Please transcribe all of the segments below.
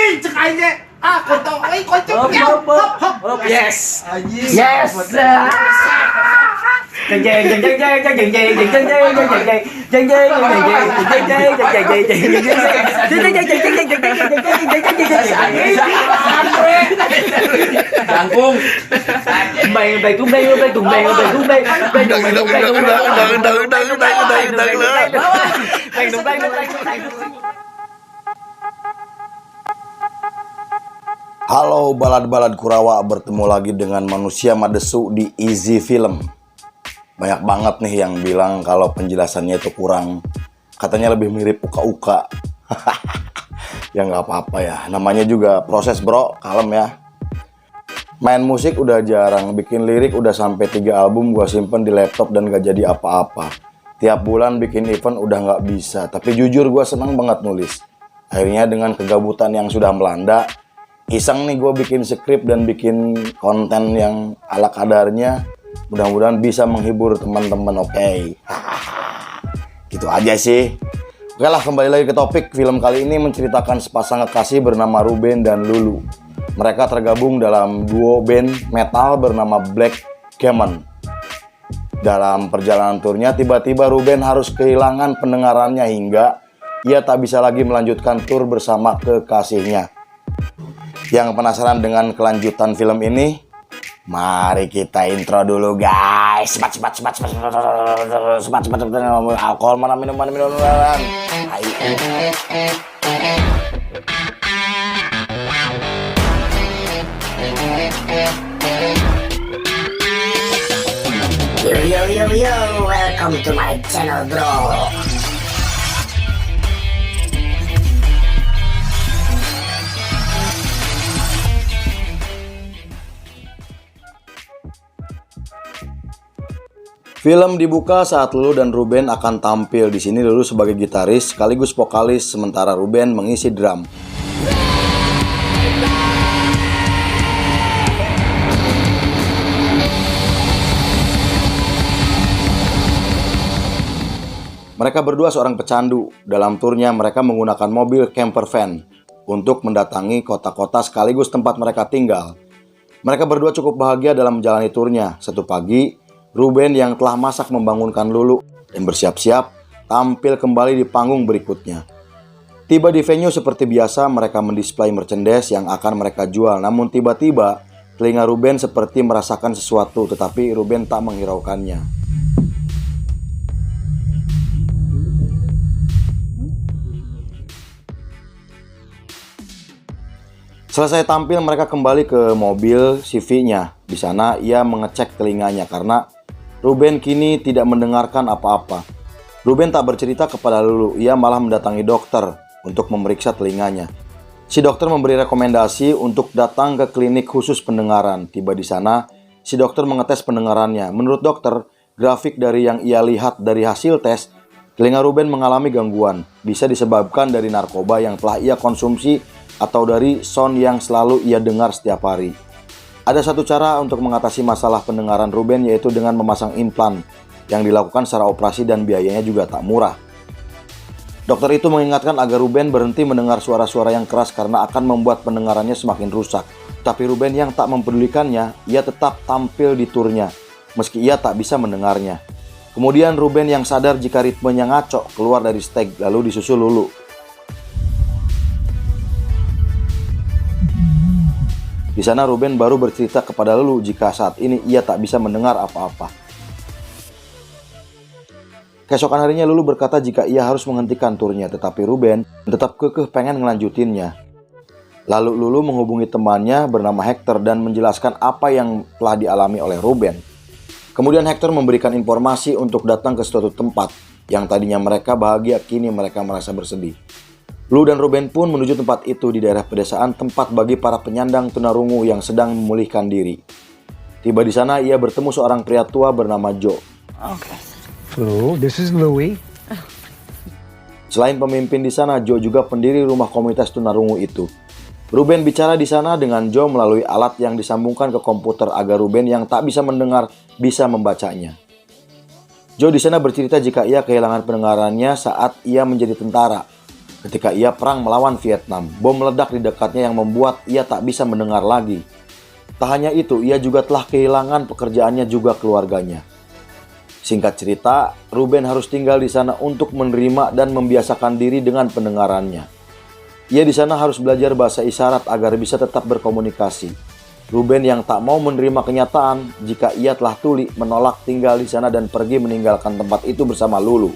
anjing cek aja. Ah, kontol euy kocoknya. Hop. Yes. Anjing. Yes. Jeng jeng jeng jeng jeng jeng jeng jeng jeng jeng jeng jeng jeng Jangkung. Halo balad-balad Kurawa, bertemu lagi dengan manusia Madesu di Easy Film. Banyak banget nih yang bilang kalau penjelasannya itu kurang, katanya lebih mirip uka-uka. Ya nggak apa-apa ya, namanya juga proses bro, kalem ya. Main musik udah jarang, bikin lirik udah sampai 3 album gua simpen di laptop dan gak jadi apa-apa. Tiap bulan bikin event udah nggak bisa, tapi jujur gua seneng banget nulis. Akhirnya dengan kegabutan yang sudah melanda, iseng nih gue bikin skrip dan bikin konten yang ala kadarnya. Mudah-mudahan bisa menghibur teman-teman, oke. Gitu aja sih. Oke lah, kembali lagi ke topik. Film kali ini menceritakan sepasang kekasih bernama Ruben dan Lulu. Mereka tergabung dalam duo band metal bernama Black Gammon. Dalam perjalanan turnya, tiba-tiba Ruben harus kehilangan pendengarannya hingga ia tak bisa lagi melanjutkan tur bersama kekasihnya. Yang penasaran dengan kelanjutan film ini? Mari kita intro dulu guys. Cepat. Alkohol mana, minuman. Yo, welcome to my channel bro. Film dibuka saat Lulu dan Ruben akan tampil. Di sini Lulu sebagai gitaris sekaligus vokalis, sementara Ruben mengisi drum. Mereka berdua seorang pecandu. Dalam turnya mereka menggunakan mobil camper van untuk mendatangi kota-kota sekaligus tempat mereka tinggal. Mereka berdua cukup bahagia dalam menjalani turnya. Satu pagi, Ruben yang telah masak membangunkan Lulu dan bersiap-siap tampil kembali di panggung berikutnya. Tiba di venue seperti biasa, mereka mendisplay merchandise yang akan mereka jual. Namun tiba-tiba telinga Ruben seperti merasakan sesuatu, tetapi Ruben tak menghiraukannya. Selesai tampil, mereka kembali ke mobil CV-nya. Di sana ia mengecek telinganya karena Ruben kini tidak mendengarkan apa-apa. Ruben tak bercerita kepada Lulu, ia malah mendatangi dokter untuk memeriksa telinganya. Si dokter memberi rekomendasi untuk datang ke klinik khusus pendengaran. Tiba di sana, si dokter mengetes pendengarannya. Menurut dokter, grafik dari yang ia lihat dari hasil tes, telinga Ruben mengalami gangguan. Bisa disebabkan dari narkoba yang telah ia konsumsi atau dari sound yang selalu ia dengar setiap hari. Ada satu cara untuk mengatasi masalah pendengaran Ruben, yaitu dengan memasang implan yang dilakukan secara operasi dan biayanya juga tak murah. Dokter itu mengingatkan agar Ruben berhenti mendengar suara-suara yang keras karena akan membuat pendengarannya semakin rusak. Tapi Ruben yang tak mempedulikannya, ia tetap tampil di turnya meski ia tak bisa mendengarnya. Kemudian Ruben yang sadar jika ritmenya ngaco keluar dari stage, lalu disusul Lulu. Di sana Ruben baru bercerita kepada Lulu jika saat ini ia tak bisa mendengar apa-apa. Keesokan harinya Lulu berkata jika ia harus menghentikan turnya, tetapi Ruben tetap kekeh pengen ngelanjutinnya. Lalu Lulu menghubungi temannya bernama Hector dan menjelaskan apa yang telah dialami oleh Ruben. Kemudian Hector memberikan informasi untuk datang ke suatu tempat yang tadinya mereka bahagia, kini mereka merasa bersedih. Lulu dan Ruben pun menuju tempat itu di daerah pedesaan, tempat bagi para penyandang tunarungu yang sedang memulihkan diri. Tiba di sana ia bertemu seorang pria tua bernama Joe. Hello, this is Louis. Selain pemimpin di sana, Joe juga pendiri rumah komunitas tunarungu itu. Ruben bicara di sana dengan Joe melalui alat yang disambungkan ke komputer agar Ruben yang tak bisa mendengar bisa membacanya. Joe di sana bercerita jika ia kehilangan pendengarannya saat ia menjadi tentara. Ketika ia perang melawan Vietnam, bom meledak di dekatnya yang membuat ia tak bisa mendengar lagi. Tak hanya itu, ia juga telah kehilangan pekerjaannya juga keluarganya. Singkat cerita, Ruben harus tinggal di sana untuk menerima dan membiasakan diri dengan pendengarannya. Ia di sana harus belajar bahasa isyarat agar bisa tetap berkomunikasi. Ruben yang tak mau menerima kenyataan jika ia telah tuli menolak tinggal di sana dan pergi meninggalkan tempat itu bersama Lulu.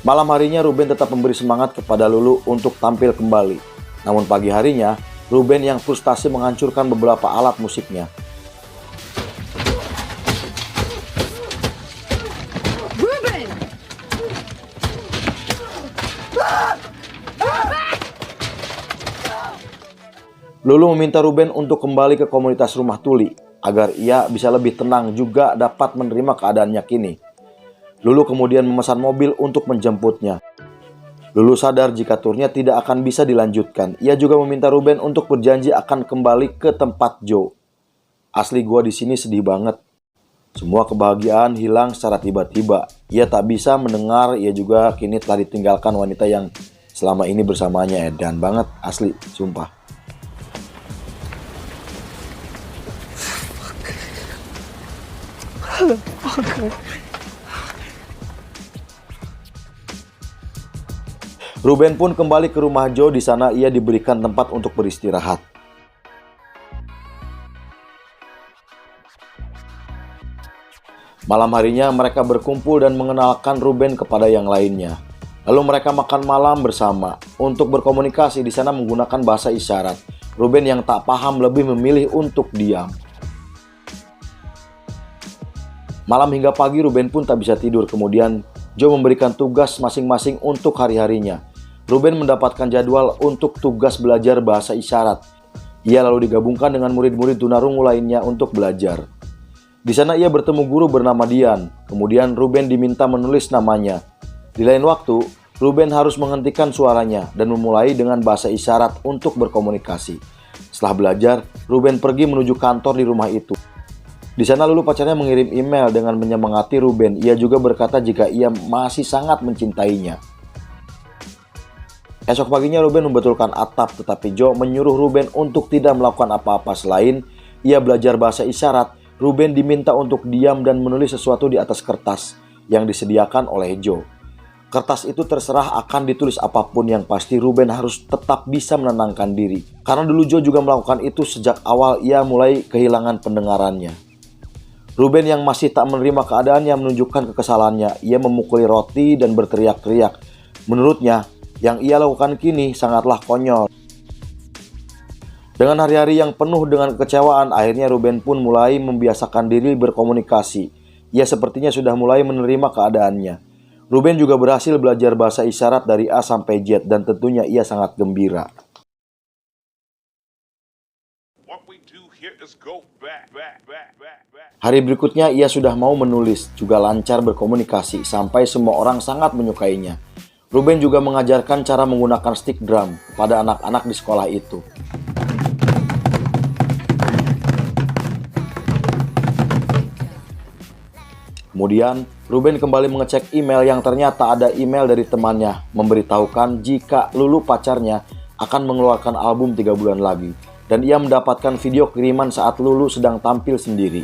Malam harinya Ruben tetap memberi semangat kepada Lulu untuk tampil kembali. Namun pagi harinya, Ruben yang frustasi menghancurkan beberapa alat musiknya. Lulu meminta Ruben untuk kembali ke komunitas rumah tuli agar ia bisa lebih tenang juga dapat menerima keadaannya kini. Lulu kemudian memesan mobil untuk menjemputnya. Lulu sadar jika turnya tidak akan bisa dilanjutkan. Ia juga meminta Ruben untuk berjanji akan kembali ke tempat Joe. Asli gua di sini sedih banget. Semua kebahagiaan hilang secara tiba-tiba. Ia tak bisa mendengar, ia juga kini telah ditinggalkan wanita yang selama ini bersamanya. Edan banget, asli, sumpah. Ruben pun kembali ke rumah Joe. Di sana ia diberikan tempat untuk beristirahat. Malam harinya mereka berkumpul dan mengenalkan Ruben kepada yang lainnya. Lalu mereka makan malam bersama. Untuk berkomunikasi di sana menggunakan bahasa isyarat. Ruben yang tak paham lebih memilih untuk diam. Malam hingga pagi Ruben pun tak bisa tidur. Kemudian Joe memberikan tugas masing-masing untuk hari-harinya. Ruben mendapatkan jadwal untuk tugas belajar bahasa isyarat. Ia lalu digabungkan dengan murid-murid tunarungu lainnya untuk belajar. Di sana ia bertemu guru bernama Dian. Kemudian Ruben diminta menulis namanya. Di lain waktu, Ruben harus menghentikan suaranya dan memulai dengan bahasa isyarat untuk berkomunikasi. Setelah belajar, Ruben pergi menuju kantor di rumah itu. Di sana Lulu pacarnya mengirim email dengan menyemangati Ruben. Ia juga berkata jika ia masih sangat mencintainya. Esok paginya Ruben membetulkan atap, tetapi Joe menyuruh Ruben untuk tidak melakukan apa-apa selain ia belajar bahasa isyarat. Ruben diminta untuk diam dan menulis sesuatu di atas kertas yang disediakan oleh Joe. Kertas itu terserah akan ditulis apapun, yang pasti Ruben harus tetap bisa menenangkan diri. Karena dulu Joe juga melakukan itu sejak awal ia mulai kehilangan pendengarannya. Ruben yang masih tak menerima keadaannya menunjukkan kekesalannya. Ia memukuli roti dan berteriak-teriak. Menurutnya, yang ia lakukan kini sangatlah konyol. Dengan hari-hari yang penuh dengan kekecewaan, akhirnya Ruben pun mulai membiasakan diri berkomunikasi. Ia sepertinya sudah mulai menerima keadaannya. Ruben juga berhasil belajar bahasa isyarat dari A sampai Z dan tentunya ia sangat gembira. Hari berikutnya ia sudah mau menulis, juga lancar berkomunikasi, sampai semua orang sangat menyukainya. Ruben juga mengajarkan cara menggunakan stick drum pada anak-anak di sekolah itu. Kemudian, Ruben kembali mengecek email yang ternyata ada email dari temannya memberitahukan jika Lulu pacarnya akan mengeluarkan album 3 bulan lagi. Dan ia mendapatkan video kiriman saat Lulu sedang tampil sendiri.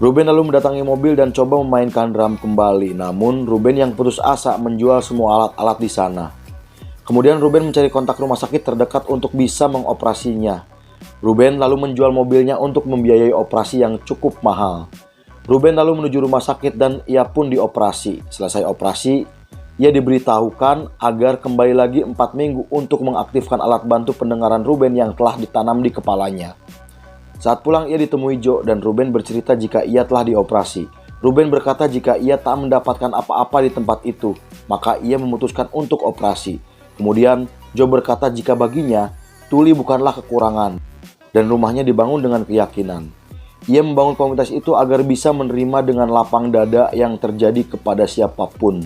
Ruben lalu mendatangi mobil dan coba memainkan drum kembali. Namun, Ruben yang putus asa menjual semua alat-alat di sana. Kemudian Ruben mencari kontak rumah sakit terdekat untuk bisa mengoperasinya. Ruben lalu menjual mobilnya untuk membiayai operasi yang cukup mahal. Ruben lalu menuju rumah sakit dan ia pun dioperasi. Selesai operasi, ia diberitahukan agar kembali lagi 4 minggu untuk mengaktifkan alat bantu pendengaran Ruben yang telah ditanam di kepalanya. Saat pulang ia ditemui Joe dan Ruben bercerita jika ia telah dioperasi. Ruben berkata jika ia tak mendapatkan apa-apa di tempat itu, maka ia memutuskan untuk operasi. Kemudian Joe berkata jika baginya, tuli bukanlah kekurangan dan rumahnya dibangun dengan keyakinan. Ia membangun komunitas itu agar bisa menerima dengan lapang dada yang terjadi kepada siapapun.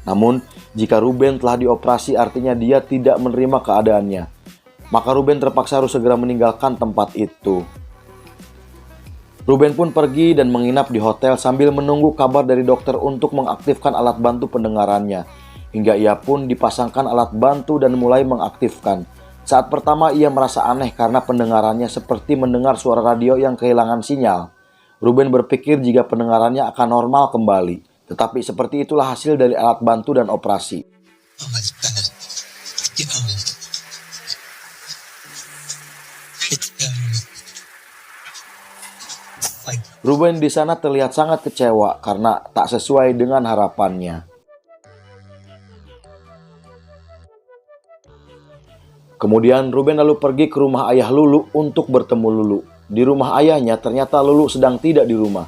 Namun, jika Ruben telah dioperasi artinya dia tidak menerima keadaannya. Maka Ruben terpaksa harus segera meninggalkan tempat itu. Ruben pun pergi dan menginap di hotel sambil menunggu kabar dari dokter untuk mengaktifkan alat bantu pendengarannya. Hingga ia pun dipasangkan alat bantu dan mulai mengaktifkan. Saat pertama ia merasa aneh karena pendengarannya seperti mendengar suara radio yang kehilangan sinyal. Ruben berpikir jika pendengarannya akan normal kembali. Tetapi seperti itulah hasil dari alat bantu dan operasi. Ruben di sana terlihat sangat kecewa karena tak sesuai dengan harapannya. Kemudian Ruben lalu pergi ke rumah ayah Lulu untuk bertemu Lulu. Di rumah ayahnya ternyata Lulu sedang tidak di rumah.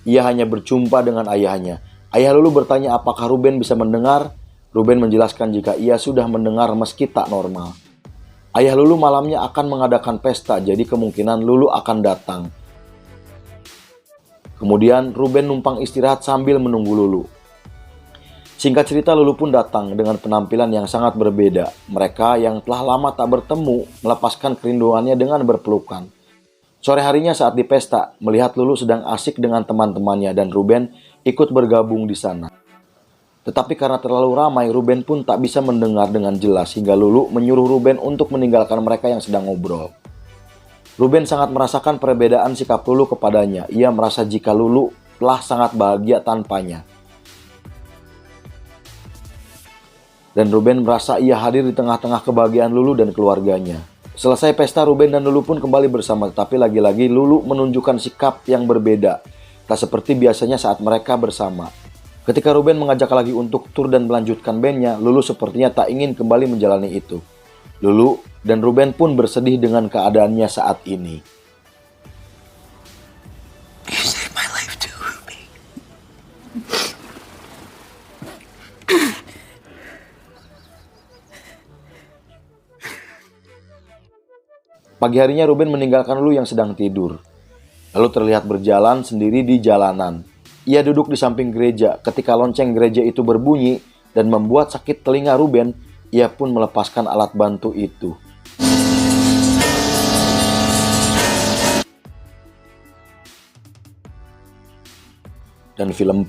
Ia hanya berjumpa dengan ayahnya. Ayah Lulu bertanya apakah Ruben bisa mendengar. Ruben menjelaskan jika ia sudah mendengar meski tak normal. Ayah Lulu malamnya akan mengadakan pesta, jadi kemungkinan Lulu akan datang. Kemudian Ruben numpang istirahat sambil menunggu Lulu. Singkat cerita, Lulu pun datang dengan penampilan yang sangat berbeda. Mereka yang telah lama tak bertemu melepaskan kerinduannya dengan berpelukan. Sore harinya saat di pesta, melihat Lulu sedang asik dengan teman-temannya dan Ruben ikut bergabung di sana. Tetapi karena terlalu ramai, Ruben pun tak bisa mendengar dengan jelas hingga Lulu menyuruh Ruben untuk meninggalkan mereka yang sedang ngobrol. Ruben sangat merasakan perbedaan sikap Lulu kepadanya. Ia merasa jika Lulu telah sangat bahagia tanpanya. Dan Ruben merasa ia hadir di tengah-tengah kebahagiaan Lulu dan keluarganya. Selesai pesta, Ruben dan Lulu pun kembali bersama. Tetapi lagi-lagi Lulu menunjukkan sikap yang berbeda. Tak seperti biasanya saat mereka bersama. Ketika Ruben mengajak lagi untuk tur dan melanjutkan bandnya, Lulu sepertinya tak ingin kembali menjalani itu. Lulu dan Ruben pun bersedih dengan keadaannya saat ini. You saved my life too, Ruby. Pagi harinya Ruben meninggalkan Lulu yang sedang tidur. Lalu terlihat berjalan sendiri di jalanan. Ia duduk di samping gereja. Ketika lonceng gereja itu berbunyi dan membuat sakit telinga Ruben, ia pun melepaskan alat bantu itu. Dan film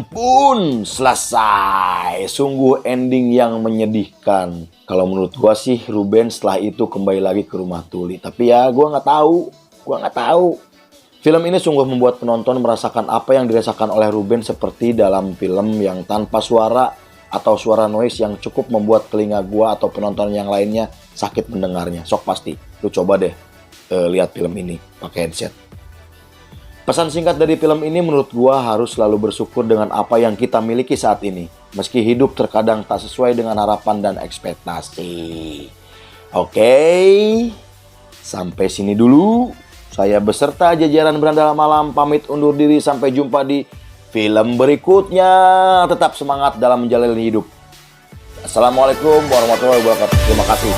pun selesai. Sungguh ending yang menyedihkan. Kalau menurut gua sih Ruben setelah itu kembali lagi ke rumah Tuli. Tapi ya gua nggak tahu. Film ini sungguh membuat penonton merasakan apa yang dirasakan oleh Ruben seperti dalam film yang tanpa suara atau suara noise yang cukup membuat telinga gua atau penonton yang lainnya sakit mendengarnya. Sok pasti. Lu coba deh lihat film ini pakai headset. Pesan singkat dari film ini menurut gua harus selalu bersyukur dengan apa yang kita miliki saat ini. Meski hidup terkadang tak sesuai dengan harapan dan ekspektasi. Oke, sampai sini dulu. Saya beserta jajaran Berandal Malam pamit undur diri. Sampai jumpa di film berikutnya. Tetap semangat dalam menjalani hidup. Assalamualaikum warahmatullahi wabarakatuh. Terima kasih.